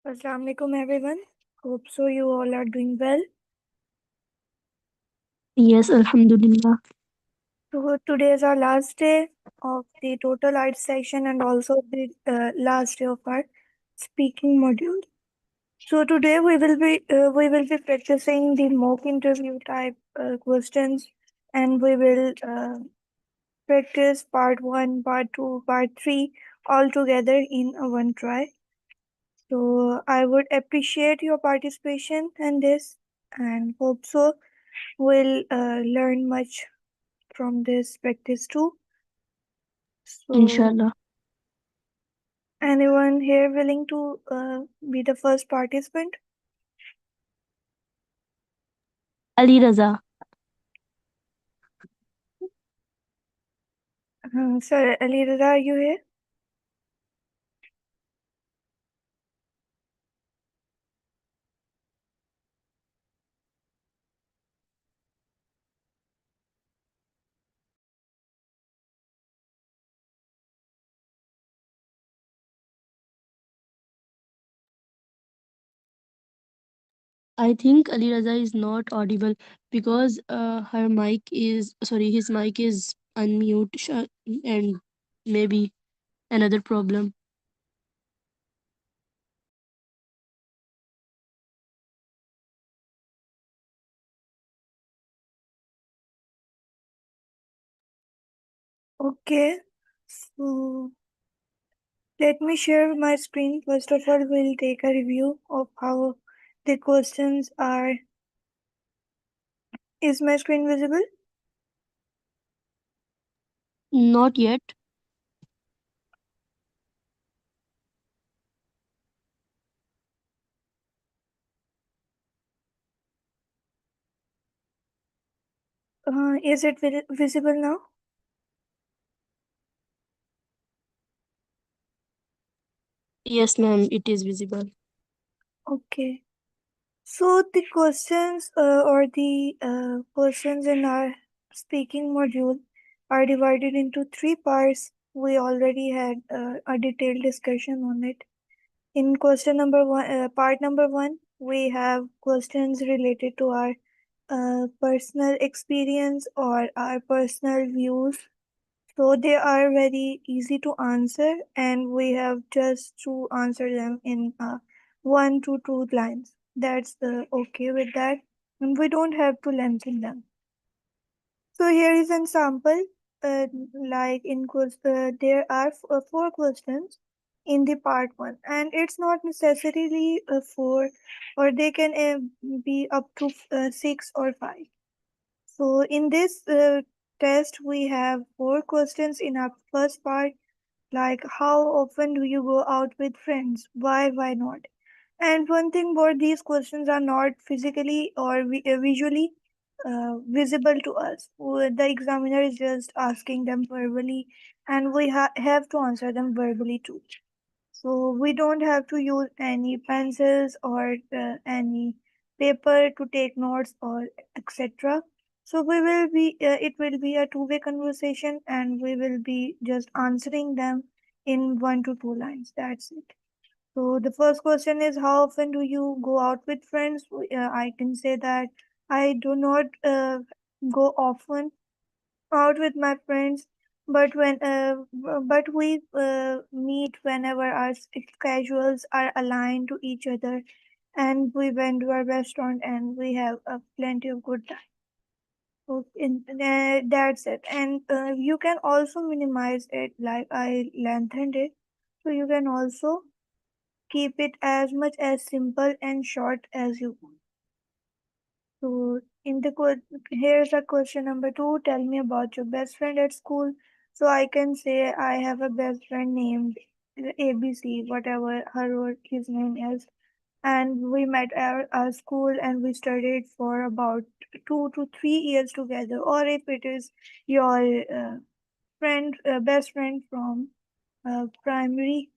Assalamu alaikum everyone. Hope so you all are doing well. Yes, Alhamdulillah. So today is our last day of the total art session and also the last day of our speaking module. So today we will be practicing the mock interview type questions, and we will practice part 1, part 2, part 3 all together in one try. So I would appreciate your participation in this and hope so we'll learn much from this practice too. So, Inshallah. anyone here willing to be the first participant? Ali Raza. Sir Ali Reza, are you here? I think Ali Raza is not audible because his mic is unmute and maybe another problem. Okay. So, let me share my screen. First of all, we'll take a review of how the questions are. Is my screen visible? Not yet. Is it visible now? Yes, ma'am, it is visible. Okay. So the questions or the questions in our speaking module are divided into three parts. We already had a detailed discussion on it. In question number one, part number one, we have questions related to our personal experience or our personal views. So they are very easy to answer, and we have just to answer them in 1 to 2 lines. That's okay with that, and we don't have to lengthen them. So here is an sample. Like there are four questions in the part one, and it's not necessarily four, or they can be up to six or five. So in this test, we have four questions in our first part, like how often do you go out with friends? Why not? And one thing more, these questions are not physically or visually visible to us. The examiner is just asking them verbally, and we have to answer them verbally too. So we don't have to use any pencils or any paper to take notes or etc. So it will be a two-way conversation, and we will be just answering them in 1 to 2 lines. That's it. So the first question is, how often do you go out with friends? I can say that I do not go often out with my friends, but we meet whenever our schedules are aligned to each other, and we went to a restaurant and we have plenty of good time. So that's it. And you can also minimize it, like I lengthened it, so you can also keep it as much as simple and short as you want. So, here's a question number two. Tell me about your best friend at school. So I can say I have a best friend named ABC, whatever her or his name is, and we met at our school and we studied for about 2 to 3 years together. Or if it is your best friend from primary,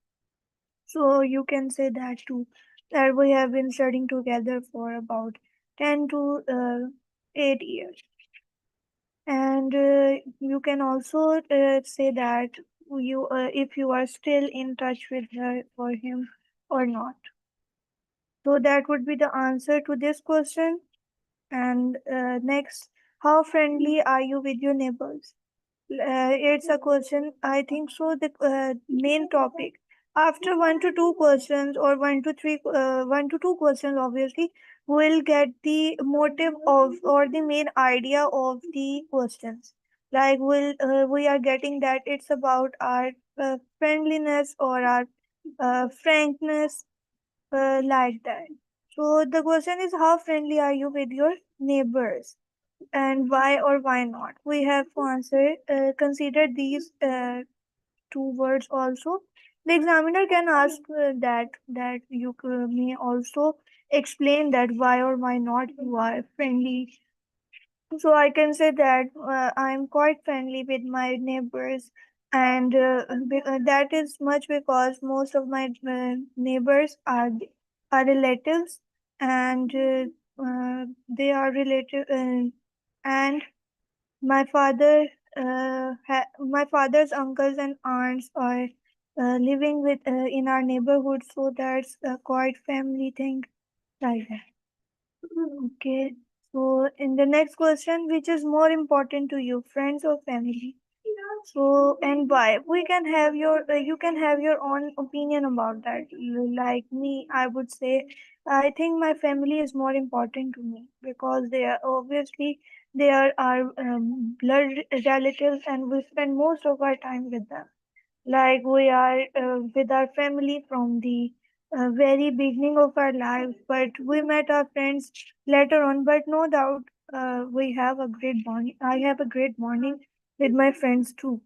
so you can say that too, that we have been studying together for about 10 to 8 years. And you can also say that if you are still in touch with her or him or not. So that would be the answer to this question. And next, how friendly are you with your neighbors? It's a question, I think so, the main topic. After one to two questions, or one to two questions, obviously, we'll get the motive of, or the main idea of the questions. Like, we are getting that it's about our friendliness or our frankness, like that. So the question is, how friendly are you with your neighbors, and why or why not? We have to answer. Consider these two words also. The examiner can ask that you may also explain that why or why not you are friendly. So I can say that I'm quite friendly with my neighbors, and that is much because most of my neighbors are relatives, and they are relative, and my my father's uncles and aunts are living with in our neighborhood, so that's a quite family thing like that. Okay. So in the next question, which is more important to you, friends or family? So, and why? We can have you can have your own opinion about that. Like me, I would say, I think my family is more important to me because they are obviously they are our blood relatives, and we spend most of our time with them. Like we are with our family from the very beginning of our lives, but we met our friends later on. But no doubt, we have a great bond. I have a great bonding with my friends too.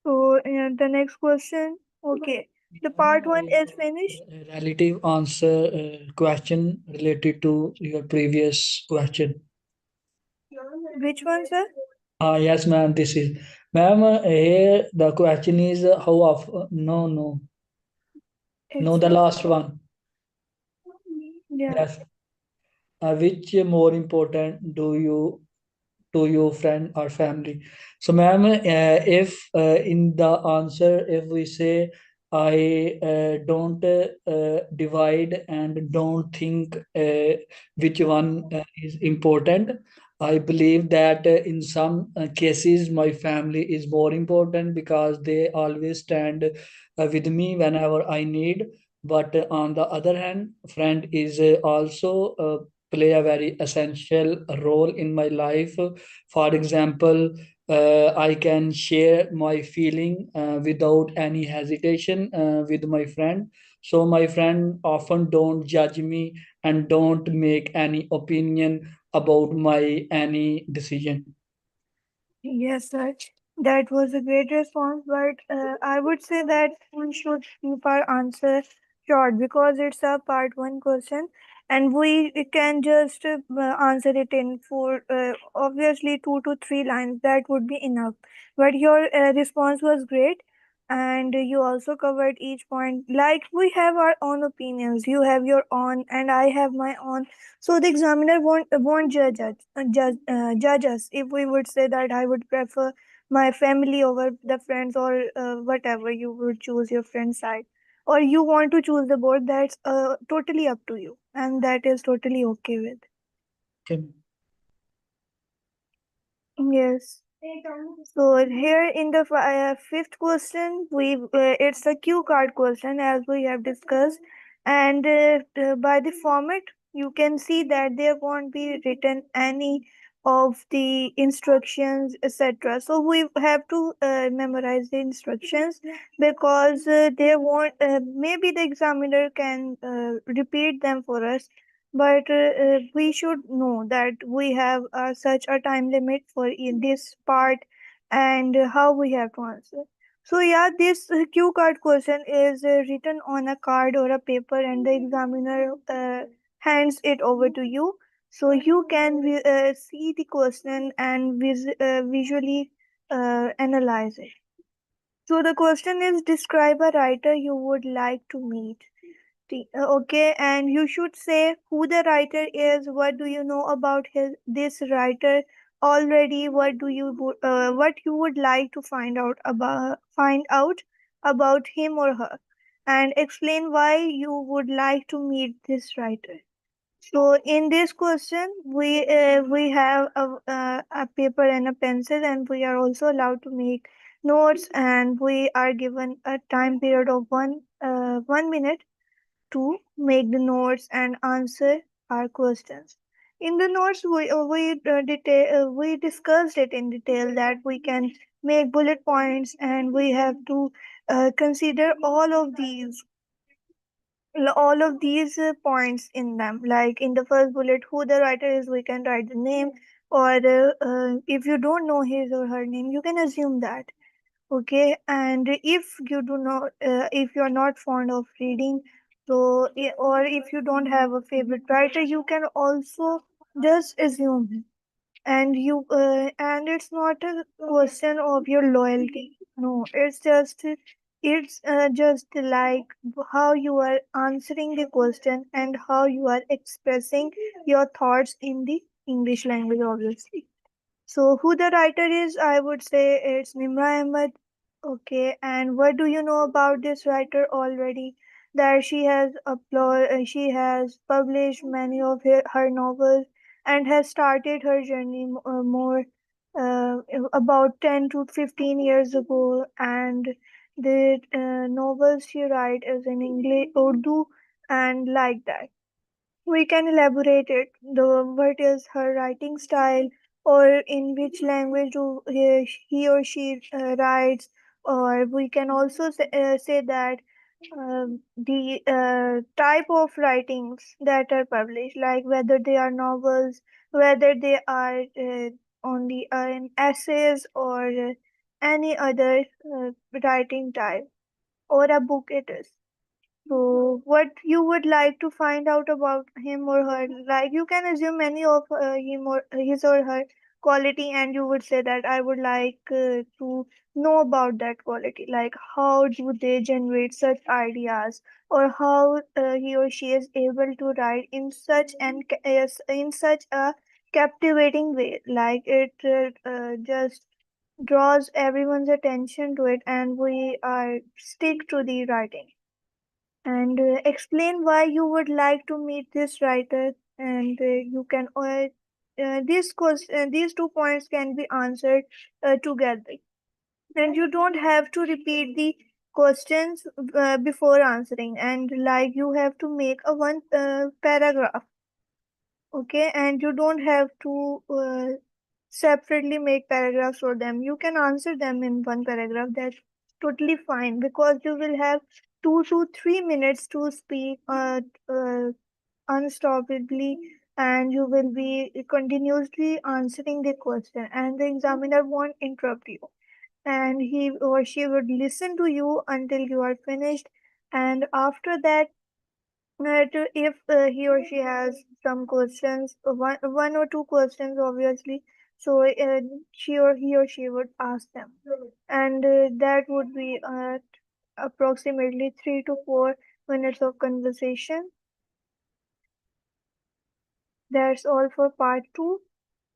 So the next question, okay, the part one is finished. Relative answer question related to your previous question. Which one, sir? Yes, ma'am. This is, ma'am. Here the question is how often? No, no, no. It's The last one. yeah. Yes. Which more important do you to your friend or family? So, ma'am, if in the answer, if we say I don't divide and don't think which one is important, I believe that in some cases my family is more important because they always stand with me whenever I need. But on the other hand, friend is also play a very essential role in my life. For example, I can share my feeling without any hesitation with my friend. So my friend often don't judge me and don't make any opinion about my any decision. Yes, sir. That was a great response, but I would say that we should keep our answer short because it's a part one question, and we can just answer it in for obviously 2 to 3 lines. That would be enough. But your response was great, and you also covered each point. Like we have our own opinions, you have your own, and I have my own, so the examiner won't judge us if we would say that I would prefer my family over the friends, or whatever you would choose your friend's side, or you want to choose the board. That's totally up to you, and that is totally okay with. Okay. Yes. So here in the fifth question, we it's a cue card question as we have discussed, and by the format you can see that there won't be written any of the instructions, etc. So we have to memorize the instructions because they won't. Maybe the examiner can repeat them for us, but we should know that we have such a time limit for in this part, and how we have to answer. So yeah, this cue card question is written on a card or a paper, and the examiner hands it over to you, so you can see the question and visually analyze it. So the question is, describe a writer you would like to meet. Okay, and you should say who the writer is. What do you know about this writer already? What you would like to find out about him or her? and explain why you would like to meet this writer. So in this question, we have a paper and a pencil, and we are also allowed to make notes, and we are given a time period of 1 minute to make the notes and answer our questions. In the notes, we discussed it in detail that we can make bullet points, and we have to consider all of these points in them. Like in the first bullet, who the writer is, we can write the name, or if you don't know his or her name, you can assume that. Okay, and if you're not fond of reading, or if you don't have a favorite writer, you can also just assume him. And it's not a question of your loyalty. No, it's just like how you are answering the question and how you are expressing your thoughts in the English language, obviously. So, who the writer is, I would say it's Nimra Ahmed. Okay, and what do you know about this writer already? That she has published many of her novels and has started her journey more uh, about 10 to 15 years ago. And the novels she writes is in English, Urdu, and like that. We can elaborate it. What is her writing style, or in which language do he or she writes, or we can also say that the type of writings that are published, like whether they are novels, whether they are only essays, or any other writing type, or a book it is. So, what you would like to find out about him or her? Like, you can assume any of him or his or her quality, and you would say that I would like to know about that quality. Like, how do they generate such ideas, or how he or she is able to write in in such a captivating way. Like, it just draws everyone's attention to it, and we are stick to the writing, and explain why you would like to meet this writer. And you can these 2 points can be answered together, and you don't have to repeat the questions before answering, and like you have to make a one paragraph. Okay, and you don't have to separately make paragraphs for them. You can answer them in one paragraph. That's totally fine, because you will have 2 to 3 minutes to speak unstoppably, and you will be continuously answering the question, and the examiner won't interrupt you, and he or she would listen to you until you are finished. And after that, if he or she has some questions, one or two questions, obviously, so he or she would ask them, and that would be approximately 3 to 4 minutes of conversation. That's all for part two.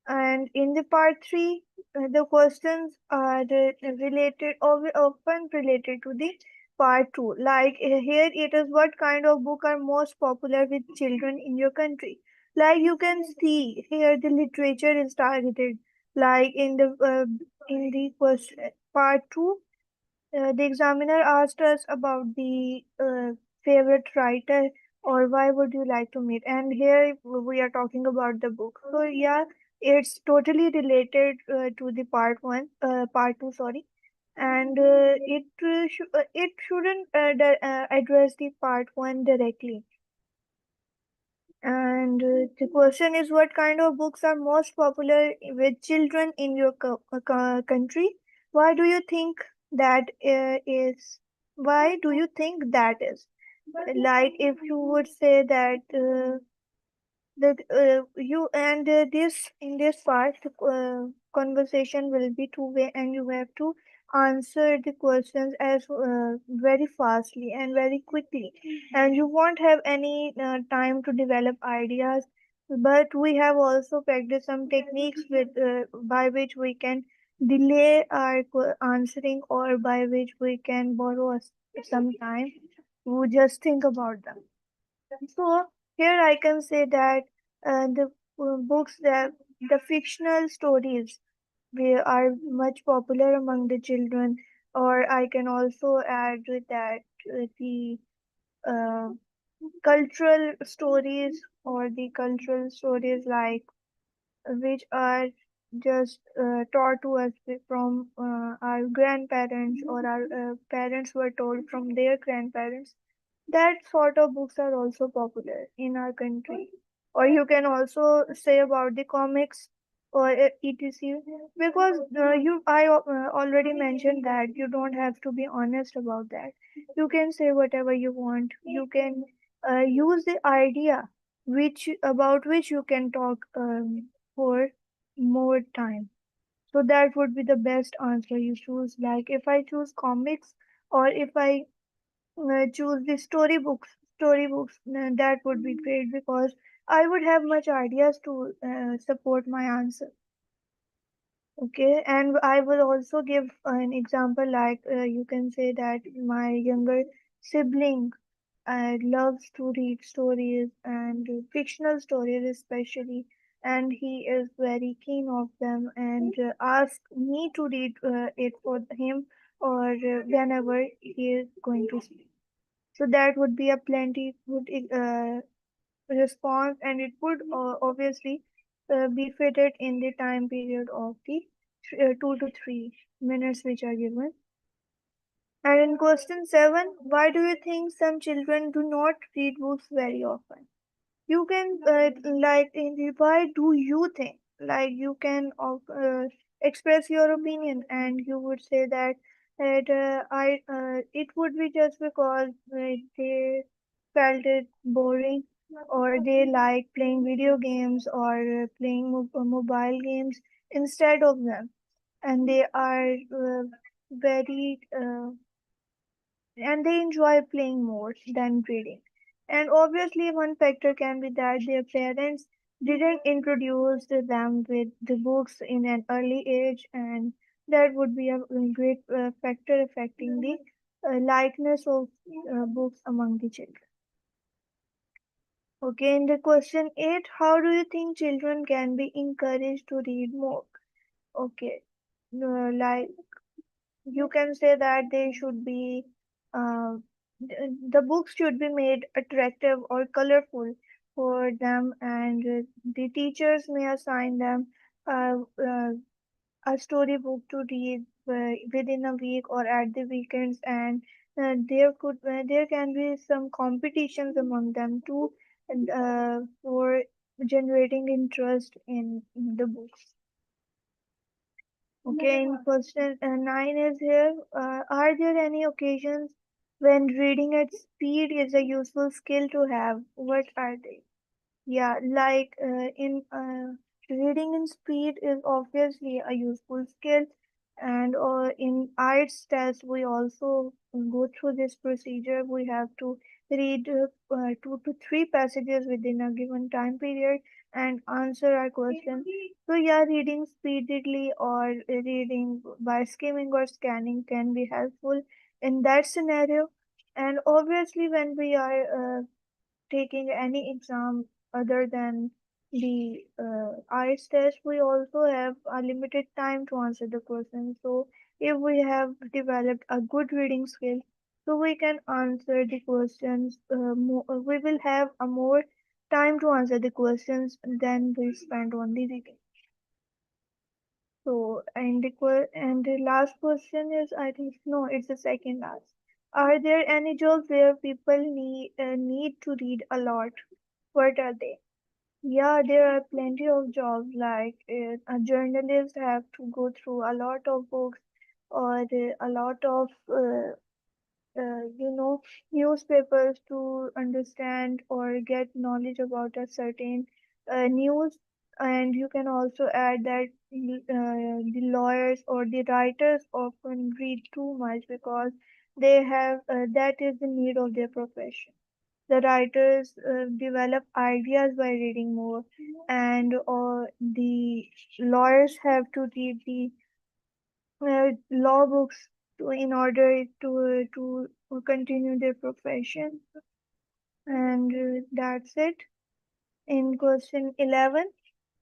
And in the part three, the questions are related, or often related to the part two. Like here, it is what kind of book are most popular with children in your country. Like you can see here, the literature is targeted. Like in the question part two, the examiner asked us about the favorite writer, or why would you like to meet. And here we are talking about the book. So yeah, it's totally related to the part two, sorry. And it shouldn't address the part one directly. And the question is, what kind of books are most popular with children in your country? Why do you think that is? Why do you think that is? Like, if you would say that you and this in this part, the conversation will be two-way, and you have to answer the questions as very fastly and very quickly, and you won't have any time to develop ideas. But we have also practiced some techniques by which we can delay our answering, or by which we can borrow some time. who just think about them. So here I can say that the books that the fictional stories they are much popular among the children, or I can also add with that the uh, cultural stories or the cultural stories like which are just taught to us from our grandparents or our parents were told from their grandparents. That sort of books are also popular in our country. Or you can also say about the comics or etc. Because I already mentioned that you don't have to be honest about that. You can say whatever you want. You can use the idea which about which you can talk for more time. So that would be the best answer you choose. Like if I choose comics or if I choose the storybooks, that would be great because I would have much ideas to support my answer. Okay, and I will also give an example like you can say that my younger sibling loves to read stories and fictional stories especially, and he is very keen of them and ask me to read it for him or whenever he is going to sleep. So that would be a plenty good response, and it would obviously be fitted in the time period of the 2 to 3 minutes which are given. And in question 7, why do you think some children do not read books very often? You can why do you think? Like you can express your opinion, and you would say that it would be just because they felt it boring, or they like playing video games or playing mobile games instead of them, and they are very and they enjoy playing more than reading. And obviously, one factor can be that their parents didn't introduce them with the books in an early age, and that would be a great factor affecting the likeness of books among the children. Okay, in the question 8, how do you think children can be encouraged to read more? Okay, like you can say that they should be the books should be made attractive or colorful for them, and the teachers may assign them uh, uh, a storybook to read within a week or at the weekends, and there can be some competitions among them too, and for generating interest in the books. Okay, in question 9 is here. Are there any occasions when reading at speed is a useful skill to have? What are they? Yeah, like in reading in speed is obviously a useful skill, and in IELTS test we also go through this procedure. We have to read 2 to 3 passages within a given time period and answer our question. So yeah, reading speedily or reading by skimming or scanning can be helpful in that scenario. And obviously, when we are taking any exam other than the IELTS test, we also have a limited time to answer the question. So if we have developed a good reading skill, so we can answer the questions. We will have a more time to answer the questions than we spend on the reading. So and the last question is, I think no, it's the second last. Are there any jobs where people need to read a lot? What are they? Yeah, there are plenty of jobs like a journalist have to go through a lot of books or a lot of you know newspapers to understand or get knowledge about a certain news. And you can also add that the lawyers or the writers often read too much because they have that is the need of their profession. The writers develop ideas by reading more, and the lawyers have to read the law books in order to continue their profession. And that's it. In question 11,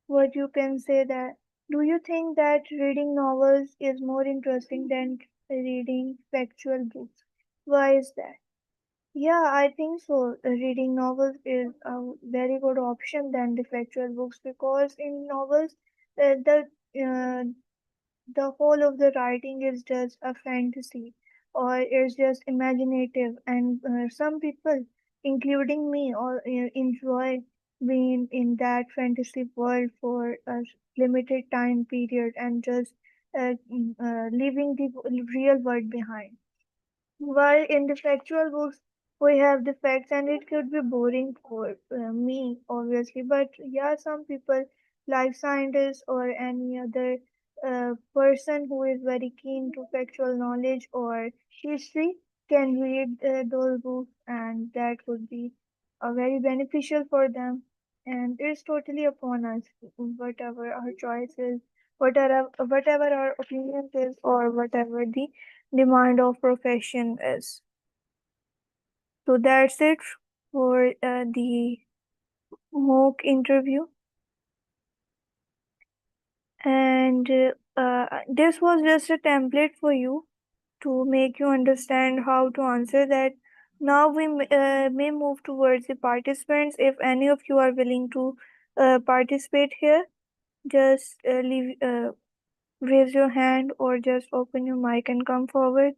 what you can say that, do you think that reading novels is more interesting than reading factual books? Why is that? Yeah, I think so. Reading novels is a very good option than the factual books, because in novels, uh, the whole of the writing is just a fantasy, or it's just imaginative, and some people, including me, or enjoy being in that fantasy world for a limited time period, and just leaving the real world behind. While in the factual books, we have the facts, and it could be boring for me, obviously. But yeah, some people, like scientists or any other person who is very keen to factual knowledge or history, can read those books, and that would be very beneficial for them. And it's totally upon us, whatever our choices, whatever our opinions is, or whatever the demand of profession is. So that's it for the mock interview. And this was just a template for you to make you understand how to answer that. Now we may move towards the participants. If any of you are willing to participate here, just raise your hand or just open your mic and come forward.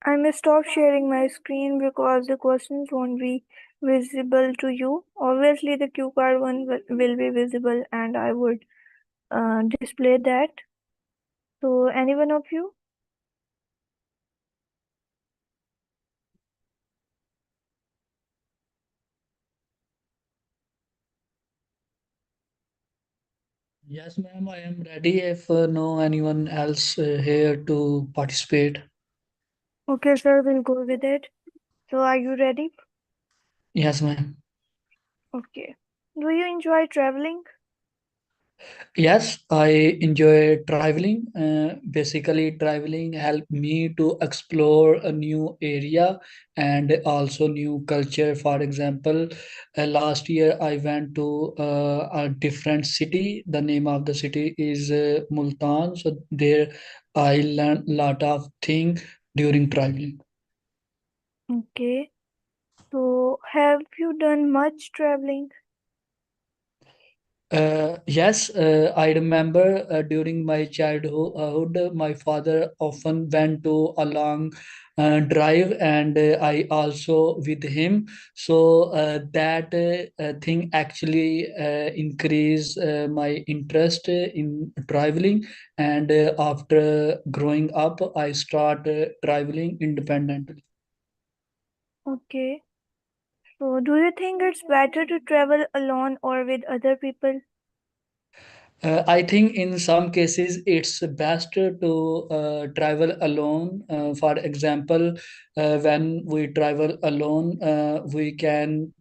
I may stop sharing my screen because the questions won't be visible to you. Obviously, the cue card one will be visible, and I would display that. So, any one of you? Yes, ma'am, I am ready if no anyone else here to participate. Okay, sir, we'll go with it. So, are you ready? Yes, ma'am. Okay. Do you enjoy traveling? Yes, I enjoy traveling. Basically, traveling help me to explore a new area and also new culture. For example, last year I went to a different city. The name of the city is Multan. So there I learned a lot of things during traveling. Okay. So, have you done much traveling? Yes, I remember during my childhood, my father often went to a long drive, and I also with him. So that thing actually increased my interest in traveling. And after growing up, I start traveling independently. Okay. So, do you think it's better to travel alone or with other people? I think in some cases it's best to travel alone. For example, when we travel alone, we can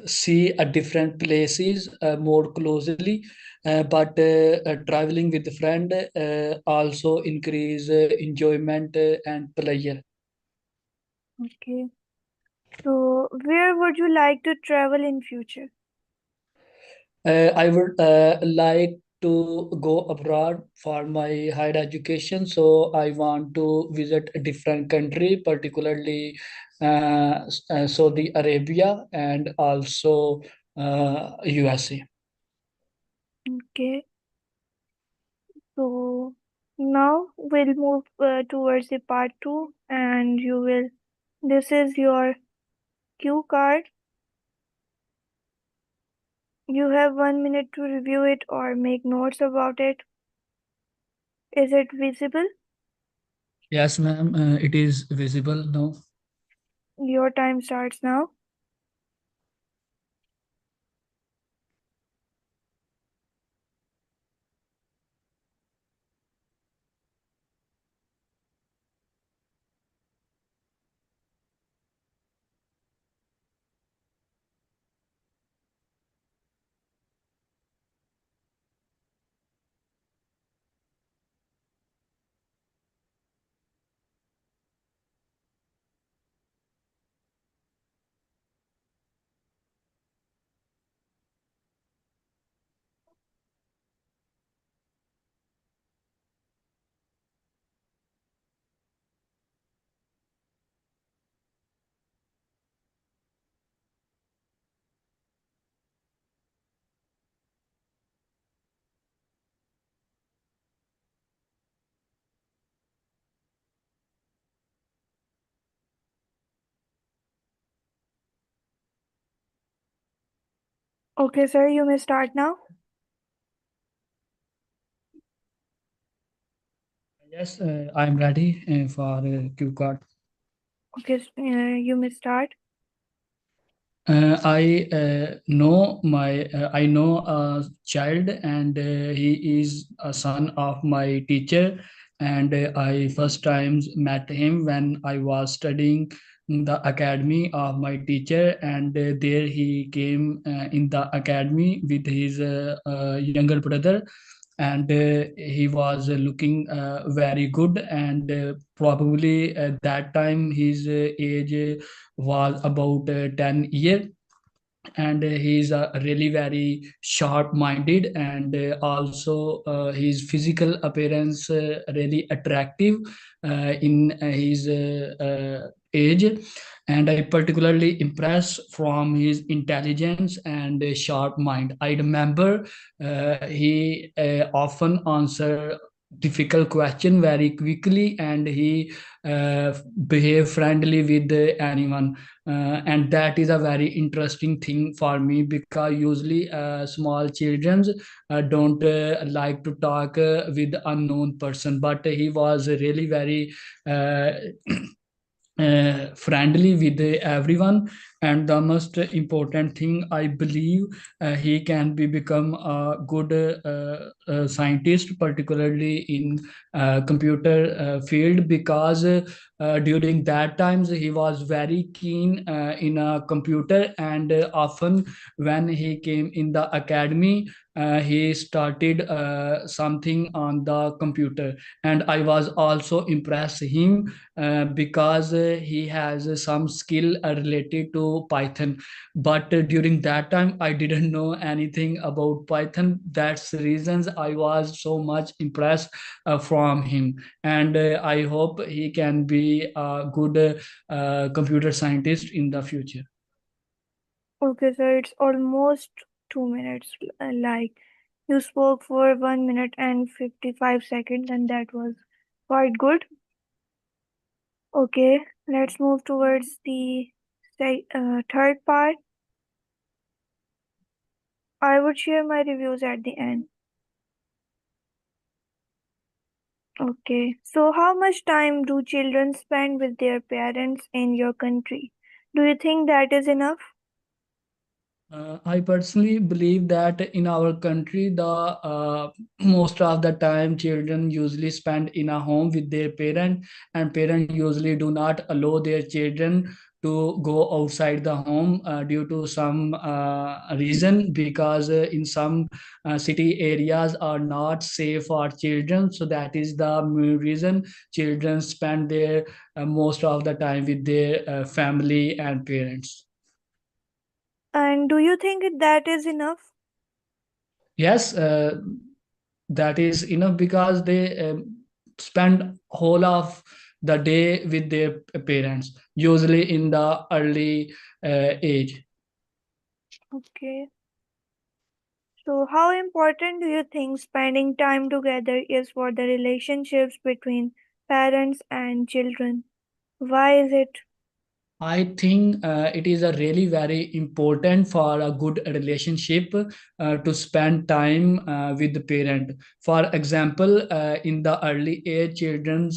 see a different places more closely. But traveling with a friend also increase enjoyment and pleasure. Okay. So, where would you like to travel in future? I would like to go abroad for my higher education. So I want to visit a different country, particularly Saudi Arabia and also USA. Okay. So now we'll move towards the part two, and you will. This is your cue card. You have 1 minute to review it or make notes about it. Is it visible? Yes, ma'am. It is visible now. Your time starts now. Okay, sir, you may start now. Yes, I'm ready for cue card. Okay, you may start. I know a child, and he is a son of my teacher, and I first times met him when I was studying in the academy of my teacher, and there he came in the academy with his younger brother, and he was looking very good, and probably at that time his age was about 10 years, and he's really very sharp minded, and also his physical appearance really attractive in his age, and I particularly impressed from his intelligence and sharp mind. I remember he often answer difficult question very quickly, and he uh, behave friendly with anyone, and that is a very interesting thing for me, because usually small children don't like to talk with unknown person, but he was really very uh, friendly with everyone. And the most important thing, I believe he can be become a good scientist, particularly in computer field, because during that times he was very keen in a computer, and often when he came in the academy, he started something on the computer, and I was also impressed him because he has some skill related to Python. But during that time, I didn't know anything about Python. That's the reasons I was so much impressed from him. And I hope he can be a good computer scientist in the future. Okay, sir, it's almost 2 minutes. Like, you spoke for 1 minute and 55 seconds, and that was quite good. Okay, let's move towards the third part. I would share my reviews at the end. Okay, so how much time do children spend with their parents in your country? Do you think that is enough? I personally believe that in our country, the most of the time children usually spend in a home with their parent, and parents usually do not allow their children to go outside the home due to some reason, because in some city areas are not safe for children. So that is the main reason children spend their most of the time with their family and parents. And do you think that is enough? Yes, that is enough, because they spend whole of the day with their parents, usually in the early age. Okay. So, how important do you think spending time together is for the relationships between parents and children? Why is it? I think it is a really very important for a good relationship to spend time with the parent. For example, in the early age, children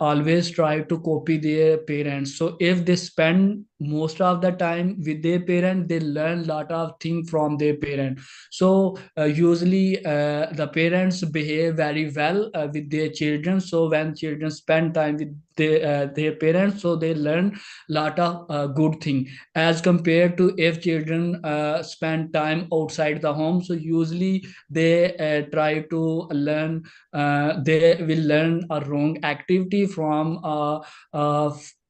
always try to copy their parents. So if they spend most of the time with their parent, they learn lot of things from their parent. So usually the parents behave very well with their children. So when children spend time with their parents, so they learn lot of good thing, as compared to if children spend time outside the home. So usually they try to learn, they will learn a wrong activity from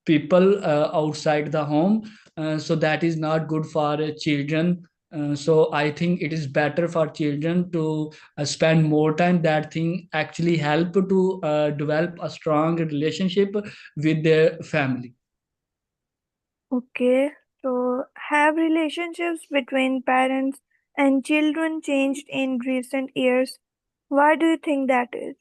people outside the home. So that is not good for children. So I think it is better for children to spend more time. That thing actually help to develop a strong relationship with their family. Okay. So, have relationships between parents and children changed in recent years? Why do you think that is?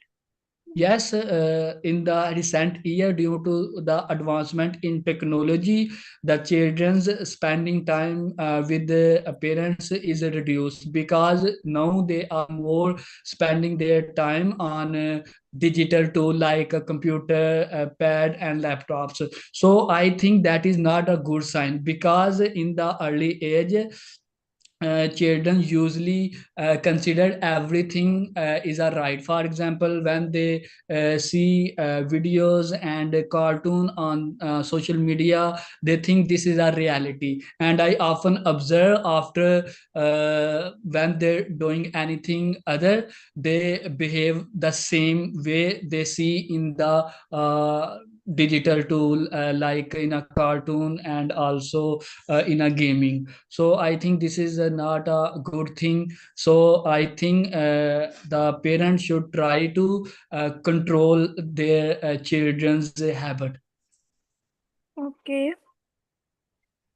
Yes, in the recent year, due to the advancement in technology, the children's spending time with the parents is reduced because now they are more spending their time on digital tool like a computer, a pad, and laptops. So I think that is not a good sign because in the early age children usually consider everything is a right. For example, when they see videos and a cartoon on social media, they think this is a reality. And I often observe after when they're doing anything other, they behave the same way they see in the digital tool, like in a cartoon and also in a gaming. So I think this is not a good thing. So I think the parents should try to control their children's habit. Okay.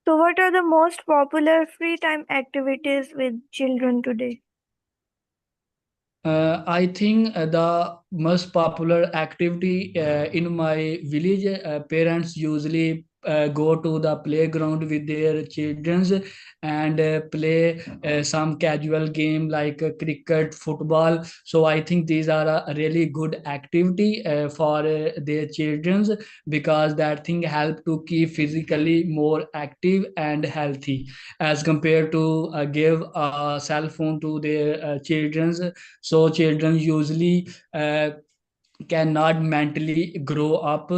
So, what are the most popular free time activities with children today? I think the most popular activity in my village, parents usually go to the playground with their children and play some casual game like cricket, football. So I think these are a really good activity for their children because that thing help to keep physically more active and healthy as compared to give a cell phone to their children. So children usually cannot mentally grow up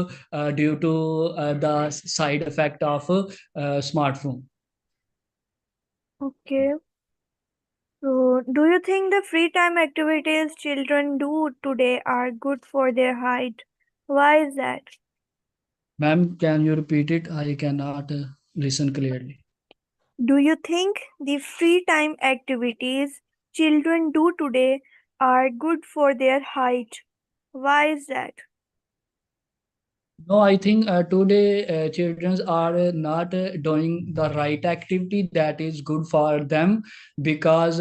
due to the side effect of smartphone. Okay. So, do you think the free time activities children do today are good for their height? Why is that? Ma'am, can you repeat it? I cannot listen clearly. Do you think the free time activities children do today are good for their height? Why is that? No, I think today children are not doing the right activity that is good for them because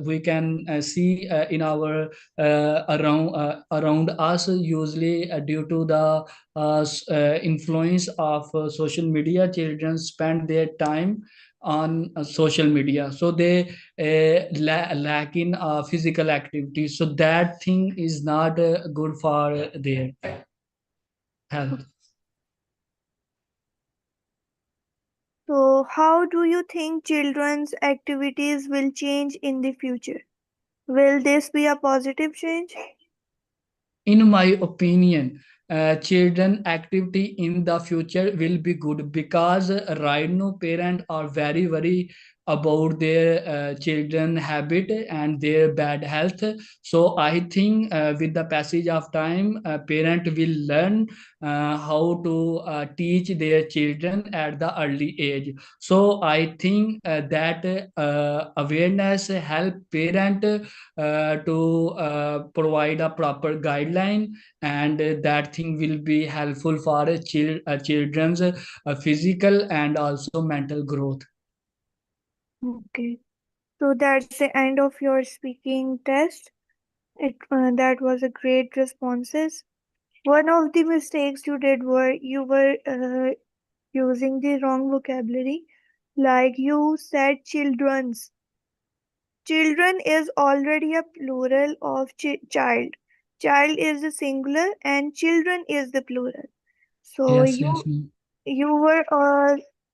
we can see in our around us usually due to the influence of social media, children spend their time on social media, so they lack in physical activity. So that thing is not good for their health. So, how do you think children's activities will change in the future? Will this be a positive change? In my opinion, children activity in the future will be good because right now parents are very about their children habit and their bad health. So I think with the passage of time parent will learn how to teach their children at the early age. So I think that awareness help parent to provide a proper guideline, and that thing will be helpful for children's physical and also mental growth. Okay. So that's the end of your speaking test. That was a great responses. One of the mistakes you did were you were using the wrong vocabulary. Like you said, children's. Children is already a plural of child. Child is the singular and children is the plural. So Yes, yes, ma'am. you were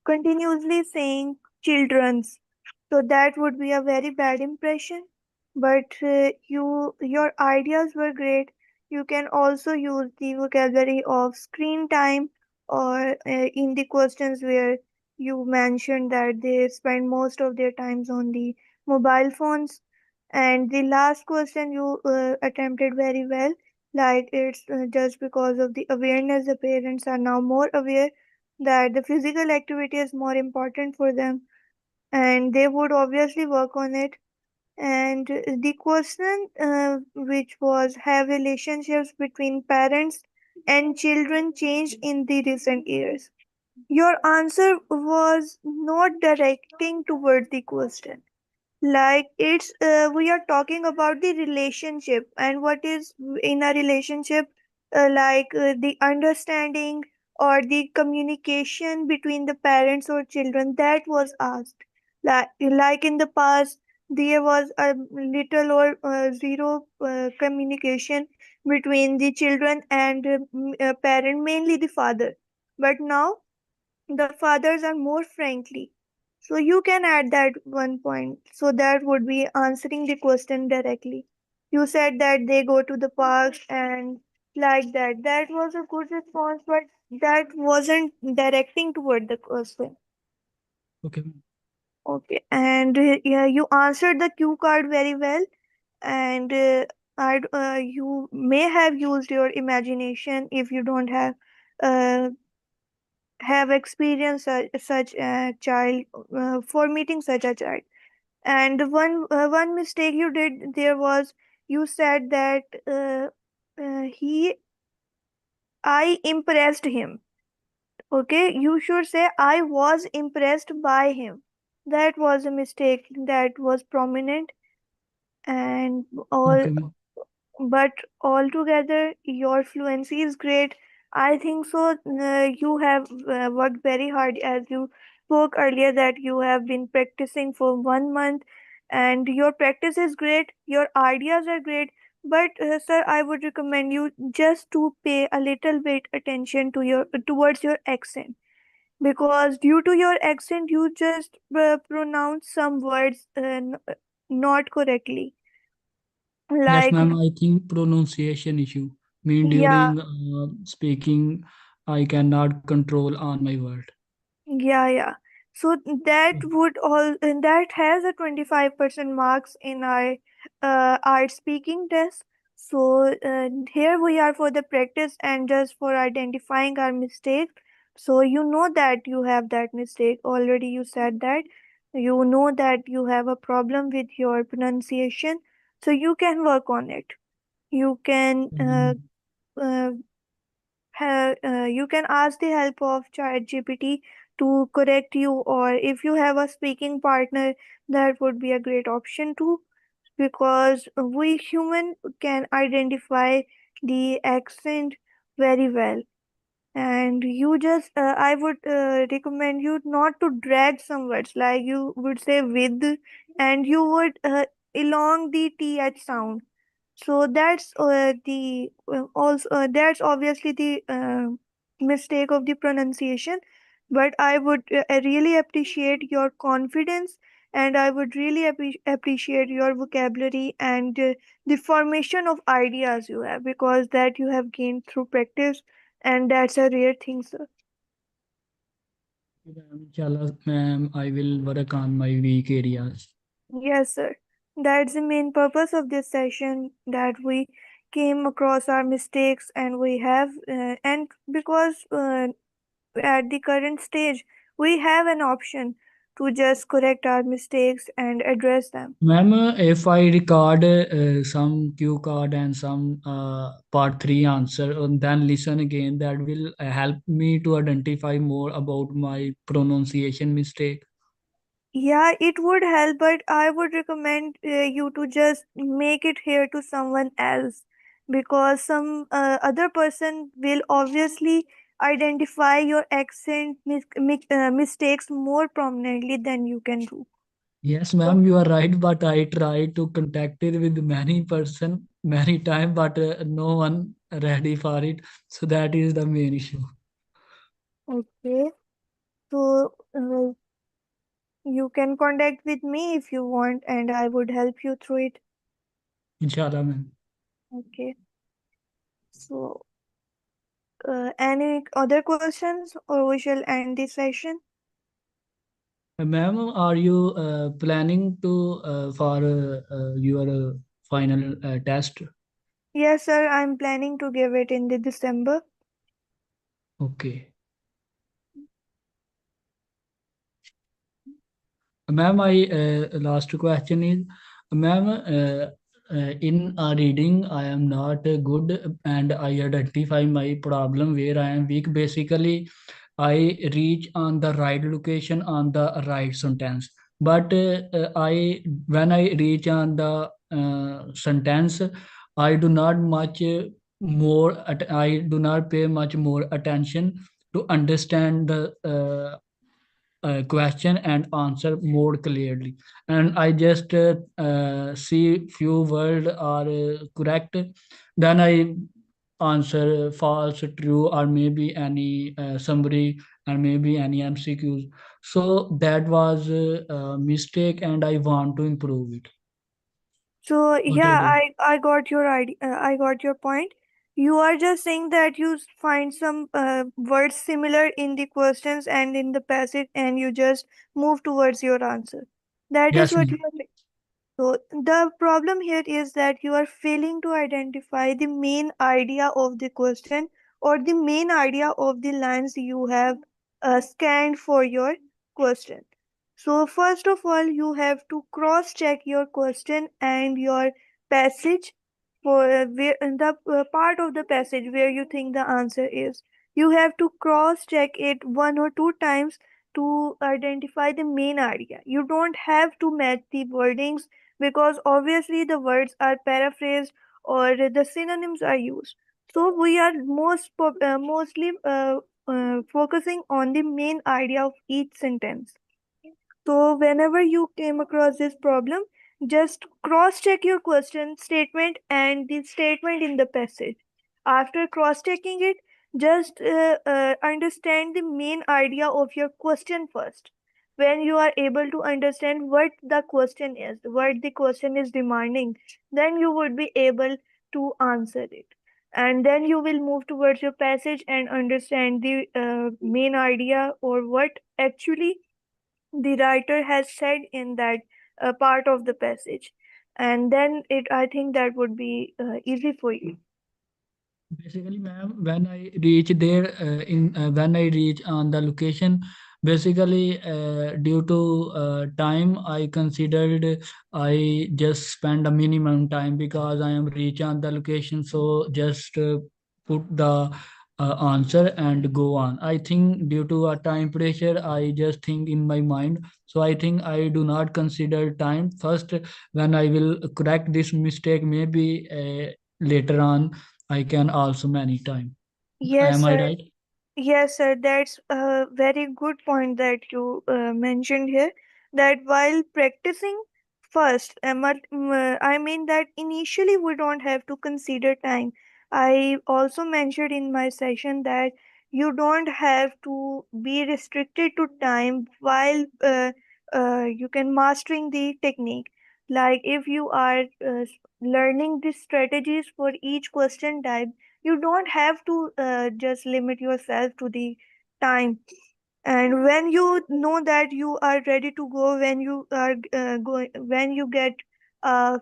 continuously saying children's, so that would be a very bad impression. But your ideas were great. You can also use the vocabulary of screen time, or in the questions where you mentioned that they spend most of their times on the mobile phones. And the last question you attempted very well, like it's just because of the awareness, the parents are now more aware that the physical activity is more important for them, and they would obviously work on it. And the question, which was, have relationships between parents and children changed in the recent years? Your answer was not directing toward the question. Like it's we are talking about the relationship and what is in a relationship, the understanding or the communication between the parents or children, that was asked. Like in the past there was a little or zero communication between the children and parent, mainly the father. But now the fathers are more friendly. So you can add that one point. So that would be answering the question directly. You said that they go to the parks and like that. That was a good response, but that wasn't directing toward the question. Okay, ma'am. Okay. And yeah, you answered the cue card very well. And you may have used your imagination if you don't uh, have experienced such a child for meeting such a child. And one mistake you did there was you said that he I impressed him. Okay, you should say I was impressed by him. That was a mistake that was prominent. And all Okay, ma'am. but altogether your fluency is great. I think so. You have worked very hard, as you spoke earlier that you have been practicing for 1 month, and your practice is great, your ideas are great. But sir, I would recommend you just to pay a little bit attention to your towards your accent, because due to your accent you just pronounce some words not correctly, Yes, like ma'am. I think pronunciation issue mean yeah. during speaking, I cannot control on my word. Yeah, yeah. So that would all that has a 25% marks in our art speaking test. So here we are for the practice and just for identifying our mistake. So you know that you have that mistake already. You said that you know that you have a problem with your pronunciation. So you can work on it. You can uh, you can ask the help of ChatGPT to correct you, or if you have a speaking partner, that would be a great option too, because we human can identify the accent very well. And you just I would recommend you not to drag some words, like you would say with, and you would elong the th sound. So that's obviously the mistake of the pronunciation. But I would really appreciate your confidence, and I would really appreciate your vocabulary and the formation of ideas you have, because that you have gained through practice, and that's a rare thing, sir. Inshallah, ma'am, I will work on my weak areas. Yes, sir. That's the main purpose of this session, that we came across our mistakes and we have, and because at the current stage, we have an option to just correct our mistakes and address them. Ma'am, if I record some cue card and some part three answer and then listen again, that will help me to identify more about my pronunciation mistake. Yeah, it would help, but I would recommend you to just make it hear to someone else, because some other person will obviously identify your accent mistakes more prominently than you can do. Yes, So, ma'am, you are right, but I try to contact it with many person many time, but no one ready for it. So that is the main issue. okay. So, you can contact with me if you want, and I would help you through it. Inshallah, ma'am. Okay. So, any other questions, or we shall end this session? Ma'am, are you planning to for your final test? Yes, sir. I'm planning to give it in the December. Okay. Ma'am, I last question is, ma'am, in reading, I am not good and I identify my problem where I am weak. Basically, I reach on the right location on the right sentence. but I when I reach on the sentence, I do not much I do not pay much more attention to understand the question and answer more clearly, and I just see few words are correct, then I answer false, true, or maybe any summary, or maybe any MCQs. So that was a mistake, and I want to improve it. So What I yeah, do? I got your idea. I got your point. You are just saying that you find some words similar in the questions and in the passage, and you just move towards your answer. That is Yes, what ma'am. you are saying. So the problem here is that you are failing to identify the main idea of the question or the main idea of the lines you have scanned for your question. So first of all, you have to cross check your question and your passage for where in the part of the passage where you think the answer is. You have to cross check it one or two times to identify the main idea. You don't have to match the wordings because obviously the words are paraphrased or the synonyms are used. So we are mostly focusing on the main idea of each sentence. So whenever you came across this problem, just cross check your question statement and the statement in the passage. After cross checking it, just understand the main idea of your question first. When you are able to understand what the question is, what the question is demanding, then you would be able to answer it. And then you will move towards your passage and understand the main idea or what actually the writer has said in that part of the passage, and then it I think that would be easy for you. Basically, ma'am, when I reach there, in when I reach on the location, basically due to time, I considered I just spend a minimum time because I am reach on the location. So just put the answer and go on. I think due to a time pressure, I just think in my mind. So I think I do not consider time first. When I will correct this mistake, maybe later on I can also many time. Yes, Am I sir. right? Yes, sir, that's a very good point that you mentioned here. That while practicing first, I mean that initially we don't have to consider time. I also mentioned in my session that you don't have to be restricted to time while you can mastering the technique. Like if you are learning the strategies for each question type, you don't have to just limit yourself to the time. And when you know that you are ready to go, when you are going, when you get 8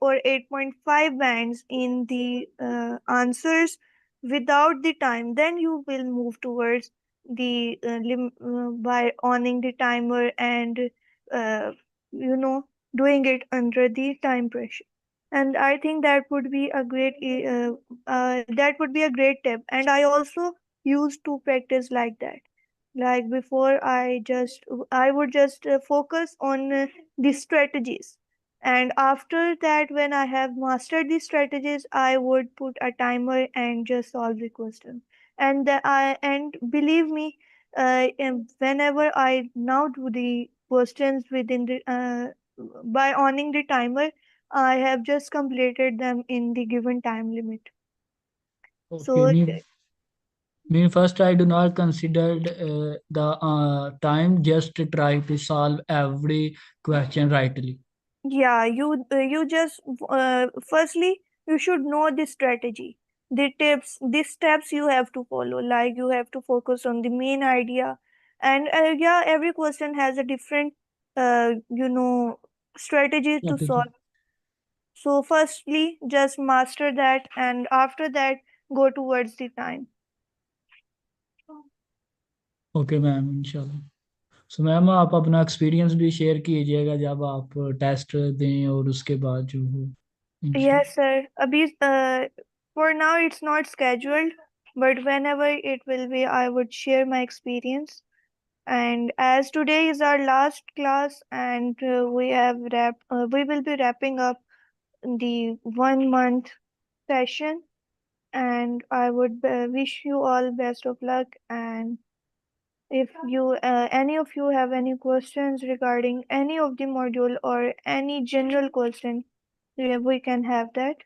or 8.5 bands in the answers without the time, then you will move towards the by owning the timer and uh, you know doing it under the time pressure. And I think that would be a that would be a great tip, and I also used to practice like that. Like before I would just focus on the strategies, and after that when I have mastered the strategies I would put a timer and just solve the question. And believe me, whenever I now do the questions within the by owning the timer, I have just completed them in the given time limit. Okay, So me first I do not consider the time, just to try to solve every question rightly. yeah, you just firstly you should know the strategy, the tips, the steps you have to follow. Like you have to focus on the main idea, and yeah, every question has a different strategy to Strategy. solve. So firstly, just master that, and after that, go towards the time. Okay ma'am, इंशाल्लाह. So ma'am आप अपना experience भी share कीजिएगा जब आप test दें और उसके बाद जो हो, Yes, इंशाल्लाह. sir. Abhi, for now it's not scheduled, but whenever it will be, I would share my experience. And as today is our last class, and we will be wrapping up the 1 month session. And I would wish you all best of luck. And if you any of you have any questions regarding any of the module or any general question, we can have that.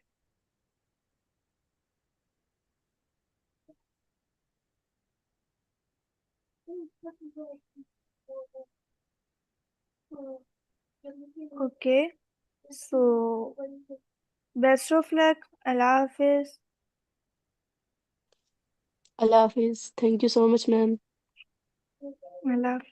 Okay, so best of luck. Allah Hafiz. Allah Hafiz. Thank you so much, ma'am. Allah Hafiz.